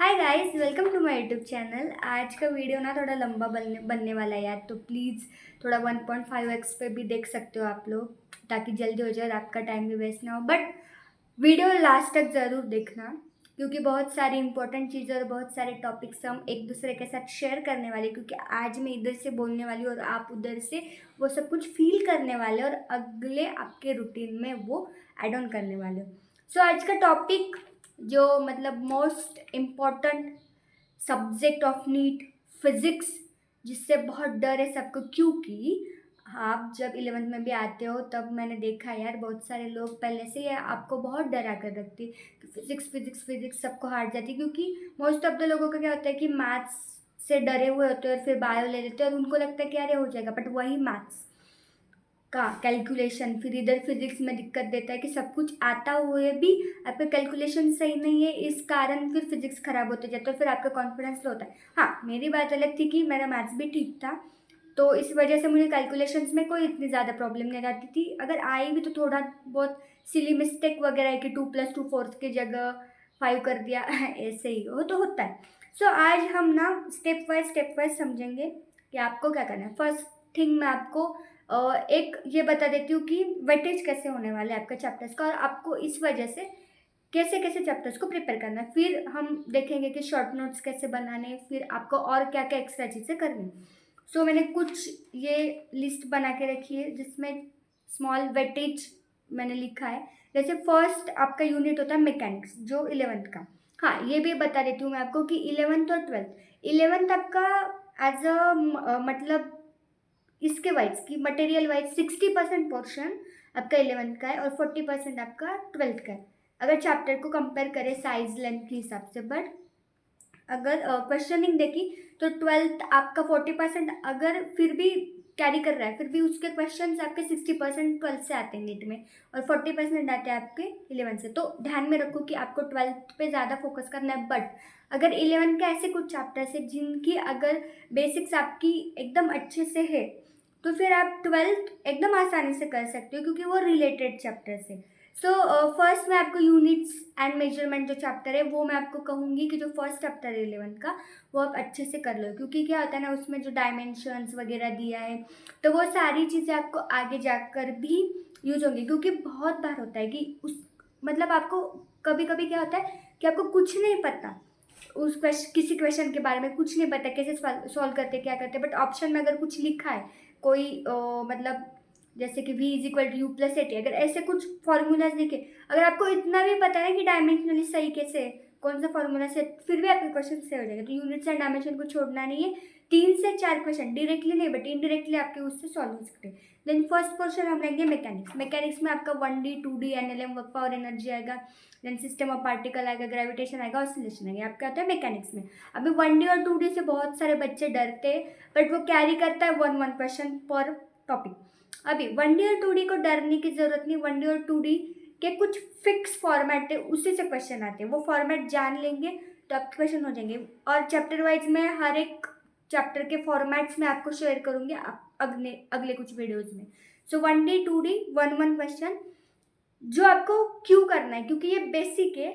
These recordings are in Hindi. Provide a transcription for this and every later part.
Hi guys, welcome to my YouTube channel. आज का वीडियो ना थोड़ा लंबा बनने वाला है यार, तो प्लीज़ थोड़ा 1.5x पे भी देख सकते हो आप लोग, ताकि जल्दी हो जाए और आपका टाइम भी वेस्ट ना हो। बट वीडियो लास्ट तक ज़रूर देखना, क्योंकि बहुत सारी इंपॉर्टेंट चीज़ें और बहुत सारे टॉपिक्स हम एक दूसरे के साथ शेयर करने वाले, क्योंकि आज मैं इधर से बोलने वाली हूँ और आप उधर से वो सब कुछ फील करने वाले और अगले आपके रूटीन में वो ऐड ऑन करने वाले हो। सो आज का टॉपिक जो मतलब most important subject of NEET, physics, जिससे बहुत डर है सबको, क्योंकि आप जब 11th में भी आते हो तब मैंने देखा यार, बहुत सारे लोग पहले से ही आपको बहुत डरा कर रखते कि फिजिक्स फिजिक्स फिजिक्स सबको हार जाती, क्योंकि मोस्ट ऑफ द लोगों का क्या होता है कि मैथ्स से डरे हुए होते हैं और फिर बायो ले लेते हैं और उनको लगता है कि अरे हो जाएगा, बट वही मैथ्स का कैलकुलेशन फिर इधर फिजिक्स में दिक्कत देता है कि सब कुछ आता हुए भी आपका कैलकुलेशन सही नहीं है, इस कारण फिर फिजिक्स खराब होते जाता है और फिर आपका कॉन्फिडेंस लो होता है। हाँ, मेरी बात अलग थी कि मेरा मैथ्स भी ठीक था, तो इस वजह से मुझे कैलकुलेशंस में कोई इतनी ज़्यादा प्रॉब्लम नहीं आती थी। अगर आई भी तो थोड़ा बहुत सिली मिस्टेक वगैरह है कि 2+2 4 की जगह 5 कर दिया ऐसे ही हो तो होता है। सो आज हम ना स्टेप वाइज समझेंगे कि आपको क्या करना है। फर्स्ट थिंग मैं आपको एक ये बता देती हूँ कि वेटेज कैसे होने वाला है आपका चैप्टर्स का, और आपको इस वजह से कैसे कैसे चैप्टर्स को प्रिपेयर करना है। फिर हम देखेंगे कि शॉर्ट नोट्स कैसे बनाने, फिर आपको और क्या क्या एक्स्ट्रा चीज़ें करनी। सो मैंने कुछ ये लिस्ट बना के रखी है जिसमें स्मॉल वेटेज मैंने लिखा है। जैसे फर्स्ट आपका यूनिट होता है मैकेनिक्स, जो 11th का। हाँ, ये भी बता देती हूँ मैं आपको कि 11th और 12th, 11th आपका एज अ मतलब इसके वाइज की मटेरियल वाइज 60% पोर्शन आपका 11th का है और 40% आपका 12th का है, अगर चैप्टर को कंपेयर करें साइज लेंथ के हिसाब से। बट अगर क्वेश्चनिंग देखी तो 12th आपका 40% अगर फिर भी कैरी कर रहा है, फिर भी उसके क्वेश्चंस आपके 60% 12th से आते हैं नीट में और 40% आते हैं आपके 11th से। तो ध्यान में रखो कि आपको 12th पे ज़्यादा फोकस करना है। बट अगर 11th के ऐसे कुछ चैप्टर्स है जिनकी अगर बेसिक्स आपकी एकदम अच्छे से है, तो फिर आप 12th एकदम आसानी से कर सकते हो, क्योंकि वो रिलेटेड चैप्टर्स है। सो फर्स्ट मैं आपको यूनिट्स एंड मेजरमेंट जो चैप्टर है वो मैं आपको कहूँगी कि जो फर्स्ट चैप्टर है 11th का, वो आप अच्छे से कर लो, क्योंकि क्या होता है ना, उसमें जो डायमेंशंस वगैरह दिया है तो वो सारी चीज़ें आपको आगे जाकर भी यूज होंगी। क्योंकि बहुत बार होता है कि उस मतलब आपको कभी कभी क्या होता है कि आपको कुछ नहीं पता, उस किसी क्वेश्चन के बारे में कुछ नहीं पता कैसे सॉल्व करते क्या करते, बट ऑप्शन में अगर कुछ लिखा है कोई मतलब जैसे कि v=u+80, अगर ऐसे कुछ फॉर्मूलाज लिखे, अगर आपको इतना भी पता है कि डायमेंशनली सही कैसे है, कौन सा फॉर्मूला से, फिर भी आपके क्वेश्चन से हो जाएगा। तो यूनिट्स एंड डायमेंशन को छोड़ना नहीं है, 3 से 4 क्वेश्चन डायरेक्टली नहीं बट इनडायरेक्टली आपके उससे सॉल्व हो सकते हैं। देन फर्स्ट पोर्शन हम लेंगे मैकेनिक्स। मैकेनिक्स में आपका 1D 2D NLM work power energy आएगा, देन सिस्टम ऑफ पार्टिकल आएगा, ग्रेविटेशन आएगा, ऑसिलेशन आएगा। आपका आता है मैकेनिक्स में। अभी 1D और 2D से बहुत सारे बच्चे डरते हैं, बट वो कैरी करता है 1 क्वेश्चन पर टॉपिक। अभी 1D और 2D को डरने की जरूरत नहीं, 1D और 2D के कुछ फिक्स फॉर्मेट है, उसी से क्वेश्चन आते हैं, वो फॉर्मेट जान लेंगे तो आपके क्वेश्चन हो जाएंगे। और चैप्टर वाइज में हर एक चैप्टर के फॉर्मेट्स में आपको शेयर करूंगी अगले अगले कुछ वीडियोज में। सो 1D 2D 1 क्वेश्चन जो आपको क्यों करना है, क्योंकि ये बेसिक है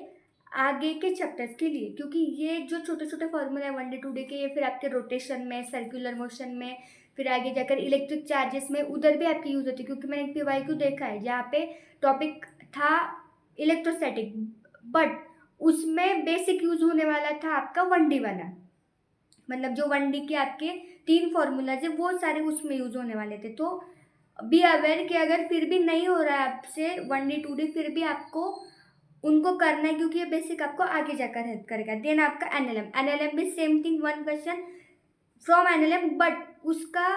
आगे के चैप्टर्स के लिए, क्योंकि ये जो छोटे छोटे फॉर्मूले हैं 1D 2D के, ये फिर आपके रोटेशन में, सर्कुलर मोशन में, फिर आगे जाकर इलेक्ट्रिक चार्जेस में उधर भी आपकी यूज होती है। क्योंकि मैंने एक PYQ देखा है जहाँ पे टॉपिक था इलेक्ट्रोस्टैटिक, बट उसमें बेसिक यूज होने वाला था आपका 1D वाला, मतलब जो 1D के आपके 3 फॉर्मूलाज है वो सारे उसमें यूज होने वाले थे। तो बी अवेयर कि अगर फिर भी नहीं हो रहा है आपसे 1D 2D, फिर भी आपको उनको करना है, क्योंकि ये बेसिक आपको आगे जाकर हेल्प करेगा। देन आपका एनएलएम, एनएलएम भी same thing, 1 question from NLM, but उसका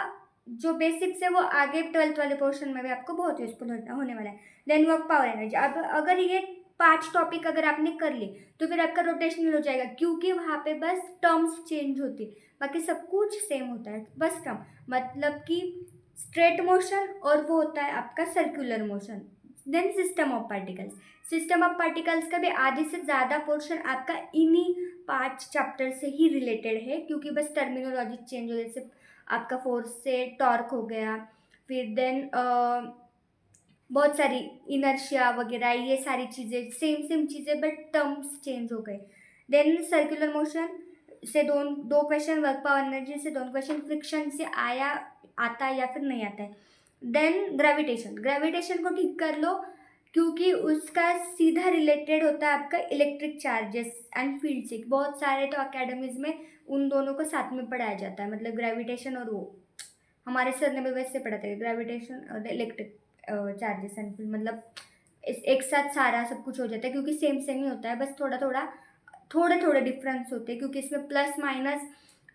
जो बेसिक्स है वो आगे 12th वाले पोर्शन में भी आपको बहुत यूजफुल होने वाला है। देन वर्क पावर एनर्जी, अब अगर ये 5 टॉपिक अगर आपने कर ली तो फिर आपका रोटेशनल हो जाएगा, क्योंकि वहाँ पे बस टर्म्स चेंज होती है, बाकी सब कुछ सेम होता है, बस टर्म, मतलब कि स्ट्रेट मोशन और वो होता है आपका circular motion. Then system of particles, system of particles का भी आधे से ज़्यादा पोर्शन आपका इन्हीं 5 चैप्टर से ही रिलेटेड है, क्योंकि बस टर्मिनोलॉजी चेंज हो, जैसे आपका फोर्स से टॉर्क हो गया, फिर देन बहुत सारी इनर्शिया वगैरह, ये सारी चीज़ें सेम सेम चीज़ें बट टर्म्स चेंज हो गए। देन सर्कुलर मोशन से दो क्वेश्चन, वर्क पावर एनर्जी से 2 क्वेश्चन, फ्रिक्शन से आता है या फिर नहीं आता है। देन ग्रेविटेशन को ठीक कर लो क्योंकि उसका सीधा रिलेटेड होता है आपका इलेक्ट्रिक चार्जेस एंड फील्ड से। बहुत सारे तो अकेडमीज में उन दोनों को साथ में पढ़ाया जाता है, मतलब ग्रेविटेशन और वो हमारे सर ने भी वैसे पढ़ाते हैं, ग्रेविटेशन और इलेक्ट्रिक चार्जेस एंड फील्ड, मतलब एक साथ सारा सब कुछ हो जाता है क्योंकि सेम सेम ही होता है, बस थोड़े थोड़े डिफरेंस होते हैं क्योंकि इसमें प्लस माइनस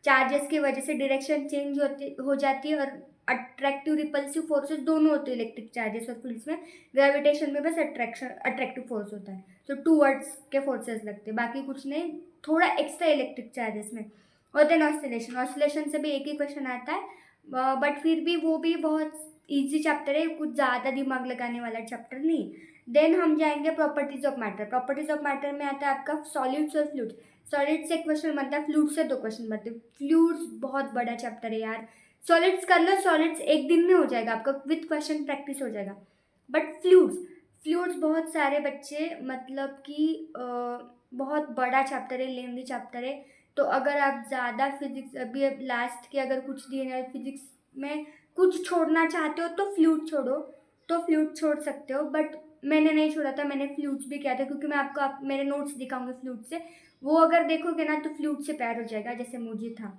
चार्जेस की वजह से डायरेक्शन चेंज हो जाती है और अट्रैक्टिव रिपल्सिव फोर्सेस दोनों होते हैं इलेक्ट्रिक चार्जेस और फील्ड्स में। ग्रेविटेशन में बस अट्रैक्टिव फोर्स होता है, तो टू वर्ड्स के फोर्सेस लगते हैं, बाकी कुछ नहीं, थोड़ा एक्स्ट्रा इलेक्ट्रिक चार्जेस में। और देन ऑसिलेशन से भी एक ही क्वेश्चन आता है, बट फिर भी वो भी बहुत ईजी चैप्टर है, कुछ ज़्यादा दिमाग लगाने वाला चैप्टर नहीं। देन हम जाएंगे प्रॉपर्टीज ऑफ मैटर में आता है आपका सॉलिड्स और फ्लूइड्स। सॉलिड से क्वेश्चन बनता है, फ्लूइड से 2 क्वेश्चन बनते हैं। फ्लूइड्स बहुत बड़ा चैप्टर है यार, सॉलिड्स कर लो, सॉलिड्स एक दिन में हो जाएगा आपका, विथ क्वेश्चन प्रैक्टिस हो जाएगा। बट फ्लूइड्स बहुत सारे बच्चे, मतलब कि बहुत बड़ा चैप्टर है, लेंदी चैप्टर है। तो अगर आप ज़्यादा फिजिक्स अभी लास्ट के अगर कुछ दिए हैं फिजिक्स में कुछ छोड़ना चाहते हो तो फ्लूइड छोड़ सकते हो, बट मैंने नहीं छोड़ा था, मैंने फ्लूइड्स भी किया था क्योंकि मैं आपको मेरे नोट्स दिखाऊंगी फ्लूइड से, वो अगर देखोगे ना तो फ्लूइड से प्यार हो जाएगा जैसे मुझे था।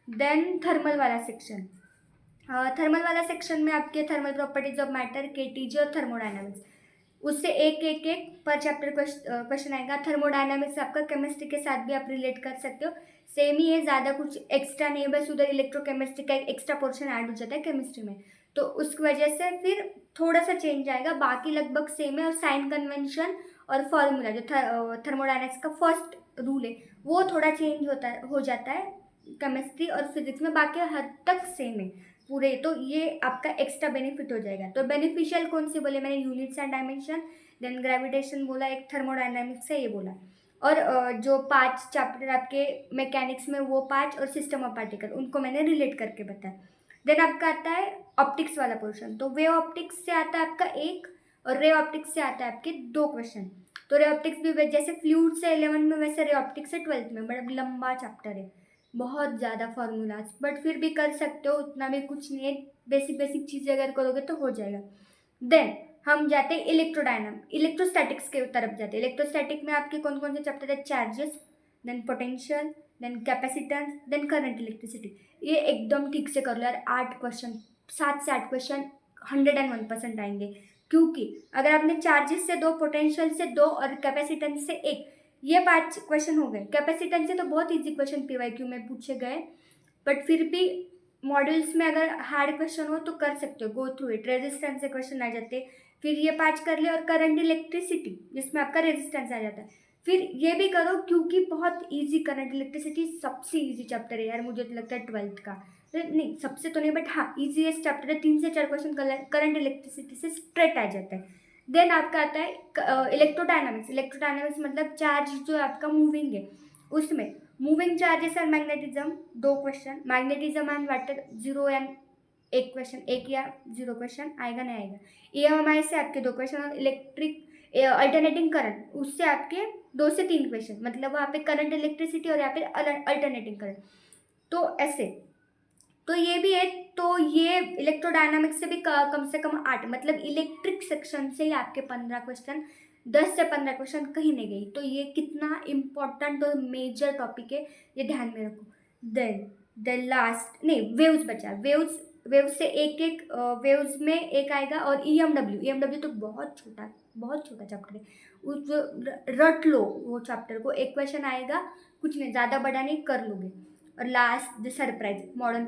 देन थर्मल वाला सेक्शन में आपके thermal properties of matter, KTG और थर्मोडायनामिक्स, उससे एक पर चैप्टर क्वेश्चन आएगा। थर्मोडायनामिक्स आपका केमिस्ट्री के साथ भी आप रिलेट कर सकते हो, सेम ही है, ज़्यादा कुछ एक्स्ट्रा नहीं है, बस उधर इलेक्ट्रोकेमिस्ट्री का एक एक्स्ट्रा पोर्शन ऐड हो जाता है केमिस्ट्री में, तो उसकी वजह से फिर थोड़ा सा चेंज आएगा, बाकी लगभग सेम है। और साइन कन्वेंशन और फॉर्मूला जो थर्मोडायनामिक्स का फर्स्ट रूल है वो थोड़ा चेंज हो जाता है केमिस्ट्री और फिजिक्स में, बाकी हद तक सेम है पूरे, तो ये आपका एक्स्ट्रा बेनिफिट हो जाएगा। तो बेनिफिशियल कौन से बोले मैंने, units and dimension, then gravitation बोला, एक थर्मोडायनामिक्स है ये बोला, और जो 5 चैप्टर आपके मैकेनिक्स में वो 5 और सिस्टम ऑफ पार्टिकल उनको मैंने रिलेट करके बताया। देन आपका आता है ऑप्टिक्स वाला पोर्शन, तो वेव ऑप्टिक्स से आता है आपका 1 और रे ऑप्टिक्स से आता है आपके 2 क्वेश्चन। तो रे ऑप्टिक्स भी जैसे फ्लूइड से 11 में वैसे रे ऑप्टिक्स से 12th में, बड़ा लंबा चैप्टर है, बहुत ज़्यादा फार्मूलाज, बट फिर भी कर सकते हो, उतना भी कुछ नहीं है, बेसिक चीज़ें अगर करोगे तो हो जाएगा। देन हम जाते हैं इलेक्ट्रोस्टैटिक्स के तरफ जाते हैं। इलेक्ट्रोस्टैटिक में आपके कौन कौन से चैप्टर है, charges, then potential, then capacitance, then current electricity. ये एकदम ठीक से कर लो यार, 8 क्वेश्चन, 7 से 8 क्वेश्चन 101% आएंगे, क्योंकि अगर आपने चार्जेस से 2, पोटेंशियल से 2 और कैपेसिटेंस से 1, ये 5 क्वेश्चन हो गए। कैपेसिटेंस से तो बहुत इजी क्वेश्चन पीवाईक्यू में पूछे गए, बट फिर भी मॉड्यूल्स में अगर हार्ड क्वेश्चन हो तो कर सकते हो, गो थ्रू इट, रेजिस्टेंस से क्वेश्चन आ जाते, फिर ये 5 कर ले, और करंट इलेक्ट्रिसिटी जिसमें आपका रेजिस्टेंस आ जाता है, फिर ये भी करो क्योंकि बहुत इजी, करंट इलेक्ट्रिसिटी सबसे इजी चैप्टर है यार, मुझे तो लगता है 12th का, नहीं सबसे तो नहीं बट हाँ इजीएस्ट चैप्टर है, 3 से 4 क्वेश्चन करंट इलेक्ट्रिसिटी से स्ट्रेट आ जाता है। देन आपका आता है इलेक्ट्रोडायनामिक्स मतलब चार्ज जो आपका मूविंग है, उसमें moving charges and magnetism 2 question, magnetism and water 0 and 1 question, 1 या 0 क्वेश्चन आएगा नहीं आएगा। ईएमआई से आपके 2 क्वेश्चन, और इलेक्ट्रिक अल्टरनेटिंग करंट उससे आपके 2 से 3 क्वेश्चन, मतलब वहाँ पे करंट इलेक्ट्रिसिटी और यहाँ पे अल्टरनेटिंग करंट, तो ऐसे, तो ये भी है। तो ये इलेक्ट्रोडायनामिक्स से भी कम से कम 8, मतलब इलेक्ट्रिक सेक्शन से ही आपके 15 क्वेश्चन, 10 से 15 क्वेश्चन कहीं नहीं गई, तो ये कितना इम्पोर्टेंट और मेजर टॉपिक है, ये ध्यान में रखो। देन लास्ट नहीं, वेव्स बचा, वेव्स से एक वेव्स में एक आएगा, और ईएमडब्ल्यू तो बहुत छोटा चैप्टर है, उस रट लो वो चैप्टर को, 1 क्वेश्चन आएगा, कुछ नहीं ज़्यादा बड़ा नहीं, कर लोगे। और last the surprise, modern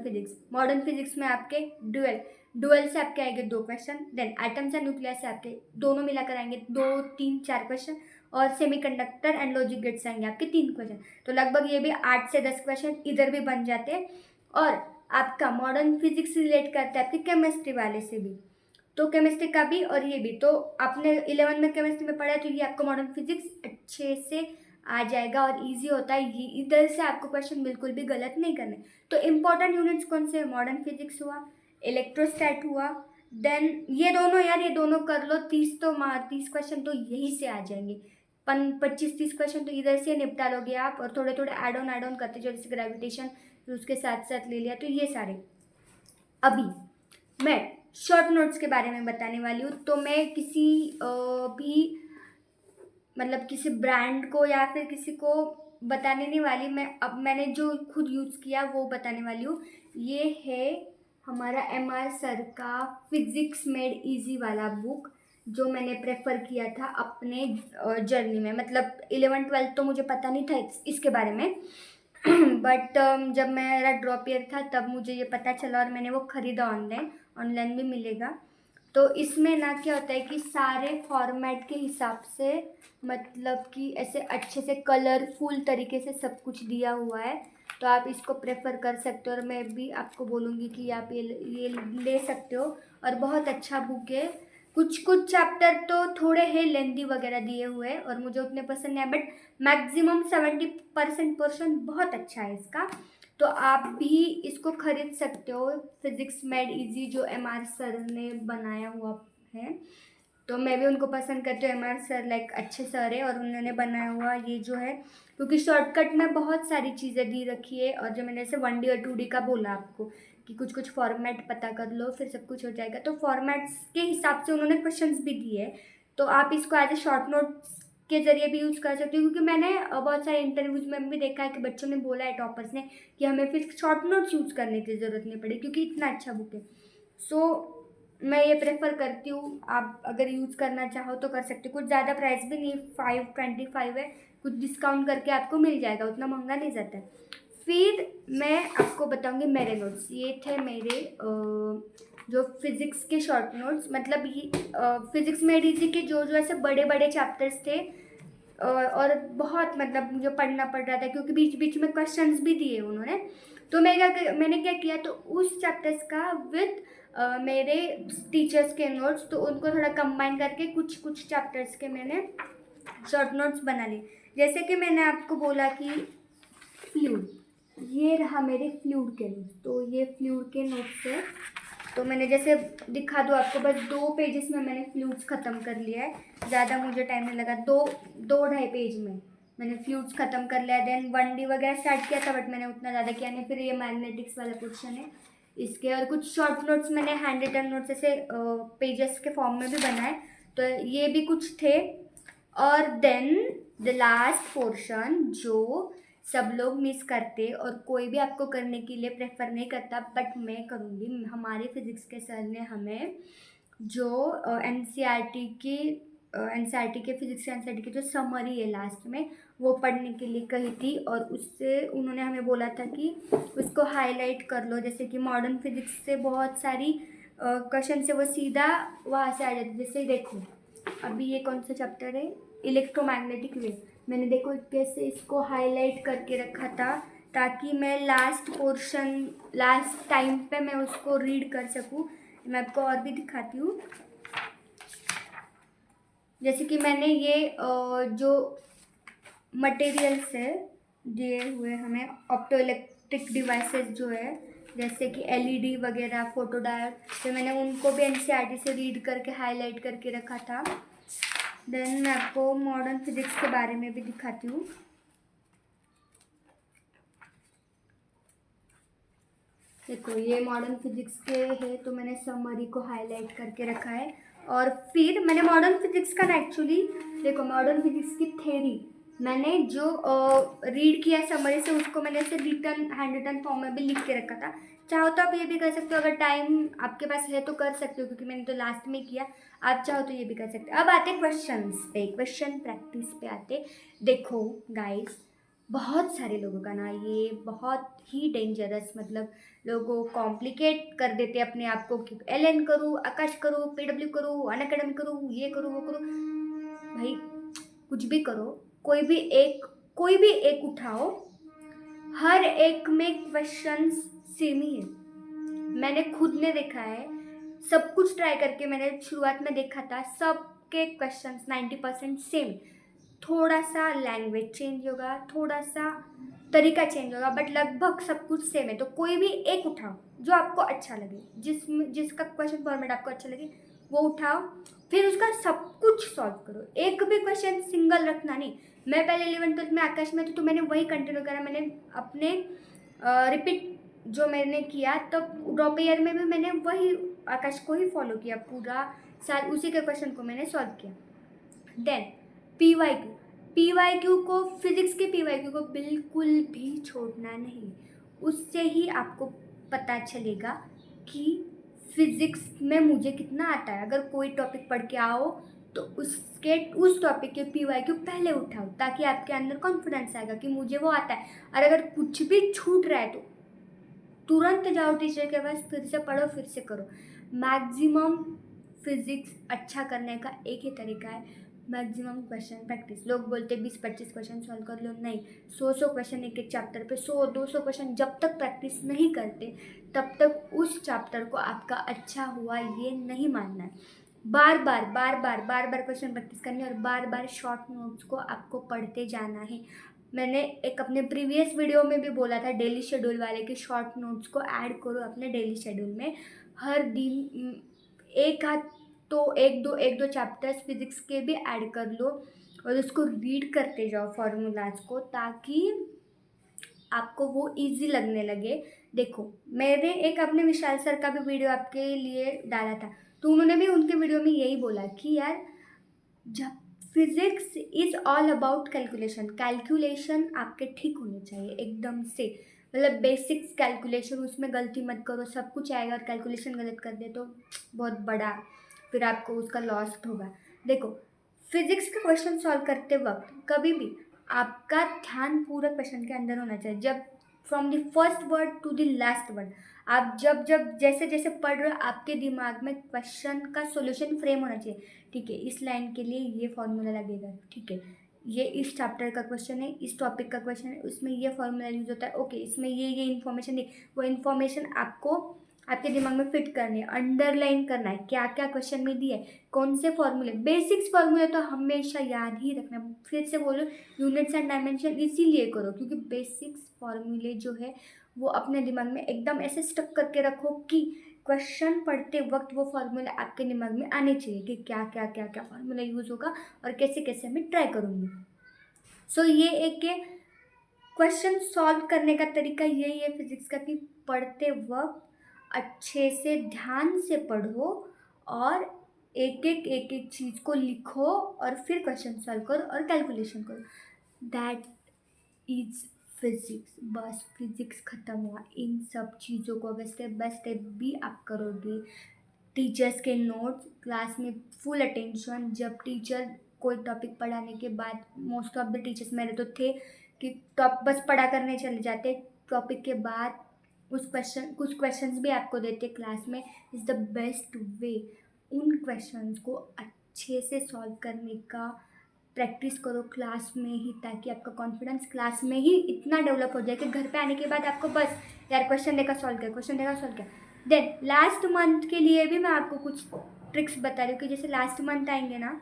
physics में आपके डुअल से आपके आएंगे 2 question, then atoms and nucleus से आपके दोनों मिलाकर आएंगे 2, 3, 4 क्वेश्चन, और सेमीकंडक्टर एंड लॉजिक गेट्स आएंगे आपके 3 क्वेश्चन, तो लगभग ये भी 8 से 10 क्वेश्चन इधर भी बन जाते हैं। और आपका मॉडर्न फिजिक्स रिलेट करता है आपके केमिस्ट्री वाले से भी, तो केमिस्ट्री का भी और ये भी, तो आपने 11 में केमिस्ट्री में पढ़ा है, तो ये आपको मॉडर्न फिजिक्स अच्छे से आ जाएगा और इजी होता है, ये इधर से आपको क्वेश्चन बिल्कुल भी गलत नहीं करने। तो इम्पोर्टेंट यूनिट्स कौन से, मॉडर्न फिजिक्स हुआ, इलेक्ट्रोस्टैट हुआ, देन ये दोनों यार, ये दोनों कर लो, 30 क्वेश्चन तो यही से आ जाएंगे, 25-30 क्वेश्चन तो इधर से निपटा लोगे आप, और थोड़े थोड़े एड ऑन करते जाओ, जैसे ग्रेविटेशन फिर उसके साथ साथ ले लिया, तो ये सारे। अभी मैं शॉर्ट नोट्स के बारे में बताने वाली हूँ। तो मैं किसी भी मतलब किसी ब्रांड को या फिर किसी को बताने नहीं वाली, मैंने जो खुद यूज़ किया वो बताने वाली हूँ। ये है हमारा MR सर का फिजिक्स मेड इजी वाला बुक, जो मैंने प्रेफर किया था अपने जर्नी में। मतलब 11-12 तो मुझे पता नहीं था इसके बारे में बट जब मेरा ड्रॉप ईयर था तब मुझे ये पता चला और मैंने वो ख़रीदा ऑनलाइन भी मिलेगा। तो इसमें ना क्या होता है कि सारे फॉर्मेट के हिसाब से, मतलब कि ऐसे अच्छे से कलरफुल तरीके से सब कुछ दिया हुआ है, तो आप इसको प्रेफर कर सकते हो। और मैं भी आपको बोलूँगी कि आप ये ले सकते हो, और बहुत अच्छा बुक है। कुछ कुछ चैप्टर तो थोड़े हैं लेंदी वगैरह दिए हुए और मुझे उतने पसंद नहीं है, बट मैक्सिमम 70% पोर्शन बहुत अच्छा है इसका। तो आप भी इसको खरीद सकते हो, फिजिक्स मेड इजी जो MR सर ने बनाया हुआ है। तो मैं भी उनको पसंद करती हूँ, MR सर लाइक अच्छे सर है, और उन्होंने बनाया हुआ ये जो है, क्योंकि शॉर्टकट में बहुत सारी चीज़ें दी रखी है। और जो मैंने ऐसे 1D और 2D का बोला आपको कि कुछ कुछ फॉर्मेट पता कर लो फिर सब कुछ हो जाएगा, तो फॉर्मेट्स के हिसाब से उन्होंने क्वेश्चंस भी दिए है। तो आप इसको एज ए शॉर्ट नोट्स के जरिए भी यूज़ कर सकते हो, क्योंकि मैंने बहुत सारे इंटरव्यूज में भी देखा है कि बच्चों ने बोला है, टॉपर्स ने, कि हमें फिर शॉर्ट नोट्स यूज़ करने की ज़रूरत नहीं पड़ी, क्योंकि इतना अच्छा बुक है। सो मैं ये प्रेफर करती हूँ, आप अगर यूज़ करना चाहो तो कर सकते हो। कुछ ज़्यादा प्राइस भी नहीं, 525 है, कुछ डिस्काउंट करके आपको मिल जाएगा, उतना महंगा नहीं जाता है। फिर मैं आपको बताऊंगी मेरे नोट्स। ये थे मेरे जो फिज़िक्स के शॉर्ट नोट्स, मतलब ये फिज़िक्स में डी के जो ऐसे बड़े बड़े चैप्टर्स थे, और बहुत मतलब मुझे पढ़ना पड़ रहा था, क्योंकि बीच बीच में क्वेश्चंस भी दिए उन्होंने। तो मैंने क्या किया, तो उस चैप्टर्स का विद मेरे टीचर्स के नोट्स, तो उनको थोड़ा कंबाइन करके कुछ कुछ चैप्टर्स के मैंने शॉर्ट नोट्स बना लिए। जैसे कि मैंने आपको बोला कि फ्लूइड, ये रहा मेरे फ्लूइड के नोट्स। तो ये फ्लूइड के नोट्स है, तो मैंने जैसे दिखा दूँ आपको, बस 2 पेजेस में मैंने फ्लूइड्स ख़त्म कर लिया है, ज़्यादा मुझे टाइम नहीं लगा। 2-2.5 पेज में मैंने फ्लूइड्स ख़त्म कर लिया। देन 1D वगैरह स्टार्ट किया था, बट मैंने उतना ज़्यादा किया नहीं। फिर ये मैग्नेटिक्स वाला क्वेश्चन है इसके, और कुछ शॉर्ट नोट्स मैंने हैंड रिटन नोट्स ऐसे पेजेस के फॉर्म में भी बनाए, तो ये भी कुछ थे। और देन द लास्ट पोर्शन जो सब लोग मिस करते और कोई भी आपको करने के लिए प्रेफर नहीं करता, बट मैं करूँगी। हमारे फिज़िक्स के सर ने हमें जो NCERT की NCERT के फिज़िक्स NCERT की जो समरी है लास्ट में, वो पढ़ने के लिए कही थी, और उससे उन्होंने हमें बोला था कि उसको हाईलाइट कर लो। जैसे कि मॉडर्न फिज़िक्स से बहुत सारी क्वेश्चन से वो सीधा वहाँ से आ जाती। जैसे देखो अभी ये कौन सा चैप्टर है, इलेक्ट्रोमैग्नेटिक वेव, मैंने देखो कैसे इसको हाईलाइट करके रखा था, ताकि मैं लास्ट टाइम पे मैं उसको रीड कर सकूं। मैं आपको और भी दिखाती हूँ। जैसे कि मैंने ये जो मटेरियल्स है दिए हुए हमें, ऑप्टो इलेक्ट्रिक डिवाइसेस जो है, जैसे कि LED वगैरह, फोटो डायोड, तो मैंने उनको भी NCERT से रीड करके हाईलाइट करके रखा था। देन मैं आपको मॉडर्न फिजिक्स के बारे में भी दिखाती हूँ। देखो ये मॉडर्न फिजिक्स के है, तो मैंने समरी को हाईलाइट करके रखा है। और फिर मैंने मॉडर्न फिजिक्स का ना एक्चुअली, देखो मॉडर्न फिजिक्स की थ्योरी मैंने जो रीड किया समरी से, उसको मैंने ऐसे हैंड रिटन फॉर्म में भी लिख के रखा था। चाहो तो आप ये भी कर सकते हो, अगर टाइम आपके पास है तो कर सकते हो, क्योंकि मैंने तो लास्ट में किया। आप चाहो तो ये भी कर सकते हो। अब आते क्वेश्चंस पे, क्वेश्चन प्रैक्टिस पे आते। देखो गाइस, बहुत सारे लोगों का ना ये बहुत ही डेंजरस, मतलब लोगों कॉम्प्लिकेट कर देते अपने आप को, कि LN करूँ, आकाश करूँ, PW करूँ, अनअकैडमी करूँ, ये करूँ वो करूँ। भाई कुछ भी करो, कोई भी एक उठाओ, हर एक में क्वेश्चंस सेम ही है। मैंने खुद ने देखा है, सब कुछ ट्राई करके मैंने शुरुआत में देखा था, सबके क्वेश्चंस 90% सेम। थोड़ा सा लैंग्वेज चेंज होगा, थोड़ा सा तरीका चेंज होगा, बट लगभग सब कुछ सेम है। तो कोई भी एक उठाओ जो आपको अच्छा लगे, जिसका क्वेश्चन फॉर्मेट आपको अच्छा लगे वो उठाओ, फिर उसका सब कुछ सॉल्व करो, एक भी क्वेश्चन सिंगल रखना नहीं। मैं पहले 11th-12 में आकाश में थी तो मैंने वही कंटिन्यू करा, मैंने अपने रिपीट जो मैंने किया तब ड्रॉप ईयर में भी मैंने वही आकाश को ही फॉलो किया, पूरा साल उसी के क्वेश्चन को मैंने सॉल्व किया। देन पीवाईक्यू को, फिजिक्स के पीवाईक्यू को बिल्कुल भी छोड़ना नहीं। उससे ही आपको पता चलेगा कि फिजिक्स में मुझे कितना आता है। अगर कोई टॉपिक पढ़ के आओ तो उस टॉपिक के पीवाईक्यू पहले उठाओ, ताकि आपके अंदर कॉन्फिडेंस आएगा कि मुझे वो आता है। और अगर कुछ भी छूट रहा है तो तुरंत जाओ टीचर के पास, फिर से पढ़ो, फिर से करो। मैक्सिमम फिजिक्स अच्छा करने का एक ही तरीका है, मैक्सिमम क्वेश्चन प्रैक्टिस। लोग बोलते 20-25 क्वेश्चन सॉल्व कर लो, नहीं, 100 क्वेश्चन एक एक चैप्टर पे, 100-200 क्वेश्चन जब तक प्रैक्टिस नहीं करते तब तक उस चैप्टर को आपका अच्छा हुआ ये नहीं मानना है। बार बार क्वेश्चन प्रैक्टिस करनी है और बार बार शॉर्ट नोट्स को आपको पढ़ते जाना है। मैंने एक अपने प्रीवियस वीडियो में भी बोला था डेली शेड्यूल वाले कि शॉर्ट नोट्स को ऐड करो अपने डेली शेड्यूल में। हर दिन एक दो चैप्टर्स फिजिक्स के भी ऐड कर लो और उसको रीड करते जाओ फॉर्मूलाज को, ताकि आपको वो इजी लगने लगे। देखो, मैंने एक अपने विशाल सर का भी वीडियो आपके लिए डाला था, तो उन्होंने भी उनके वीडियो में यही बोला कि यार जब physics is all about calculation आपके ठीक होने चाहिए एकदम से, मतलब बेसिक्स कैलकुलेशन, उसमें गलती मत करो, सब कुछ आएगा और कैलकुलेशन गलत कर दे तो बहुत बड़ा फिर आपको उसका लॉस होगा। देखो, फिजिक्स का क्वेश्चन सॉल्व करते वक्त कभी भी आपका ध्यान पूरा क्वेश्चन के अंदर होना चाहिए, जब from the first word to the last word. आप जब जैसे जैसे पढ़ रहे हो आपके दिमाग में क्वेश्चन का सॉल्यूशन फ्रेम होना चाहिए। ठीक है, इस लाइन के लिए ये फॉर्मूला लगेगा, ठीक है, ये इस चैप्टर का क्वेश्चन है, इस टॉपिक का क्वेश्चन है, उसमें ये फॉर्मूला यूज होता है, ओके, इसमें ये इन्फॉर्मेशन दी, वो इन्फॉर्मेशन आपको आपके दिमाग में फिट करनी है, अंडरलाइन करना है क्या क्या क्वेश्चन में दिया है, कौन से फॉर्मूले। बेसिक्स फॉर्मूले तो हमेशा याद ही रखना। फिर से बोलो, यूनिट्स एंड डायमेंशन इसीलिए करो क्योंकि बेसिक्स फॉर्मूले जो है वो अपने दिमाग में एकदम ऐसे स्टक करके रखो कि क्वेश्चन पढ़ते वक्त वो फार्मूला आपके दिमाग में आने चाहिए कि क्या क्या क्या क्या फार्मूला यूज़ होगा और कैसे कैसे मैं ट्राई करूँगी। सो ये एक क्वेश्चन सॉल्व करने का तरीका यही है फिजिक्स का कि पढ़ते वक्त अच्छे से ध्यान से पढ़ो और एक चीज़ को लिखो और फिर क्वेश्चन सॉल्व करो और कैलकुलेशन करो। That is physics. बस फिजिक्स ख़त्म हुआ। इन सब चीज़ों को अगर स्टेप बाय स्टेप भी आप करोगे, टीचर्स के नोट्स, क्लास में फुल अटेंशन, जब टीचर कोई टॉपिक पढ़ाने के बाद मोस्ट ऑफ द टीचर्स मेरे तो थे कि टॉप बस पढ़ा करने चले जाते, टॉपिक के बाद कुछ क्वेश्चंस भी आपको देते क्लास में, इज़ द बेस्ट वे। उन क्वेश्चंस को अच्छे से सॉल्व करने का प्रैक्टिस करो क्लास में ही, ताकि आपका कॉन्फिडेंस क्लास में ही इतना डेवलप हो जाए कि घर पे आने के बाद आपको बस यार क्वेश्चन देखा सॉल्व किया। देन लास्ट मंथ के लिए भी मैं आपको कुछ ट्रिक्स बता रही हूँ कि जैसे लास्ट मंथ आएंगे ना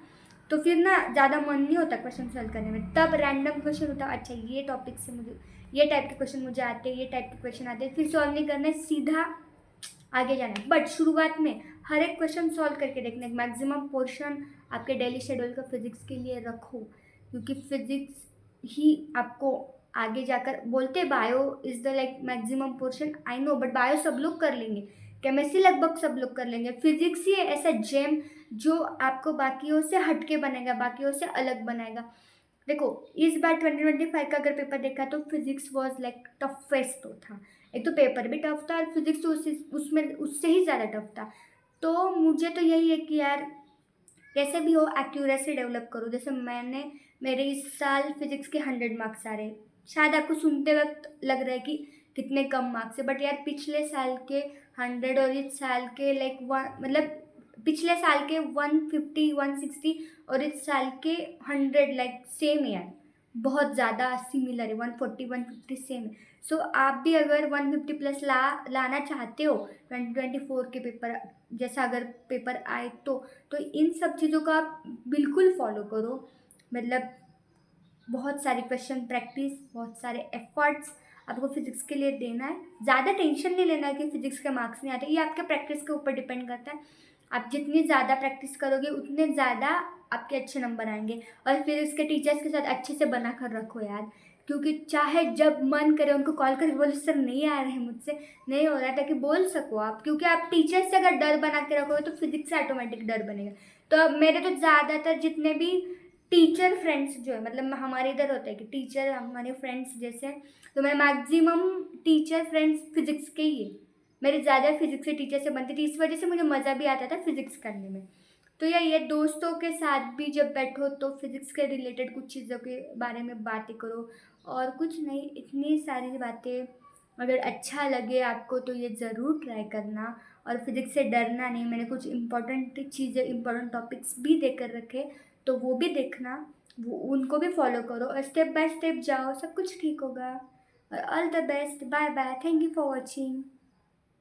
तो फिर ना ज़्यादा मन नहीं होता क्वेश्चन सॉल्व करने में, तब रैंडम क्वेश्चन होता है, अच्छा ये टॉपिक से मुझे ये टाइप के क्वेश्चन मुझे आते हैं, ये टाइप के क्वेश्चन आते हैं, फिर सॉल्व नहीं करना है, सीधा आगे जाना है। बट शुरुआत में हर एक क्वेश्चन सॉल्व करके देखना है। मैक्सिमम पोर्शन आपके डेली शेड्यूल का फिजिक्स के लिए रखो, क्योंकि फिजिक्स ही आपको आगे जाकर, बोलते bio is the like maximum portion, I know, but bio सब लोग कर लेंगे, केमिस्ट्री लगभग सब लोग कर लेंगे, फिजिक्स ही ऐसा जेम जो आपको बाकियों से हटके बनेगा, बाकियों से अलग बनाएगा। देखो, इस बार 2025 का अगर पेपर देखा तो फिजिक्स वॉज लाइक टफेस्ट तो था, एक तो पेपर भी टफ था और फिजिक्स तो उसमें उससे ही ज़्यादा टफ था। तो मुझे तो यही है कि यार कैसे भी हो एक्यूरेसी डेवलप करो। जैसे मेरे इस साल फिजिक्स के 100 मार्क्स आ रहे हैं, शायद आपको सुनते वक्त लग रहा है कि कितने कम मार्क्स है, बट यार पिछले साल के 100 और इस साल के लाइक मतलब पिछले साल के 150 160 और इस साल के 100 लाइक सेम है यार, बहुत ज़्यादा सिमिलर है, 140 150 सेम है। सो आप भी अगर 150 प्लस लाना चाहते हो 2024 के पेपर जैसा अगर पेपर आए तो इन सब चीज़ों का आप बिल्कुल फॉलो करो। मतलब बहुत सारी क्वेश्चन प्रैक्टिस, बहुत सारे एफर्ट्स आपको फिजिक्स के लिए देना है। ज़्यादा टेंशन नहीं लेना है कि फिजिक्स के मार्क्स नहीं आते, ये आपके प्रैक्टिस के ऊपर डिपेंड करता है। आप जितनी ज़्यादा प्रैक्टिस करोगे उतने ज़्यादा आपके अच्छे नंबर आएँगे। और फिर उसके टीचर्स के साथ अच्छे से बना कर रखो यार, क्योंकि चाहे जब मन करे उनको कॉल करके बोलो सर नहीं आ रहे हैं मुझसे, नहीं हो रहा है, ताकि बोल सको आप, क्योंकि आप टीचर से अगर डर बना के रखोगे तो फिज़िक्स से ऑटोमेटिक डर बनेगा। तो अब मेरे तो ज़्यादातर जितने भी टीचर फ्रेंड्स जो है, मतलब हमारे इधर होता है कि टीचर हमारे फ्रेंड्स जैसे, तो मेरे मैक्सिमम टीचर फ्रेंड्स फिज़िक्स के ही है। मेरी ज़्यादा फिज़िक्स के टीचर से बनती थी, इस वजह से मुझे मज़ा भी आता था फिज़िक्स करने में। तो यही है, दोस्तों के साथ भी जब बैठो तो फिज़िक्स के रिलेटेड कुछ चीज़ों के बारे में बातें करो, और कुछ नहीं, इतनी सारी बातें। अगर अच्छा लगे आपको तो ये ज़रूर ट्राई करना, और फिज़िक्स से डरना नहीं। मैंने कुछ इम्पोर्टेंट चीज़ें, इम्पोर्टेंट टॉपिक्स भी देख कर रखे, तो वो भी देखना, वो उनको भी फॉलो करो और स्टेप बाय स्टेप जाओ, सब कुछ ठीक होगा। और all the best, bye bye, thank you for watching.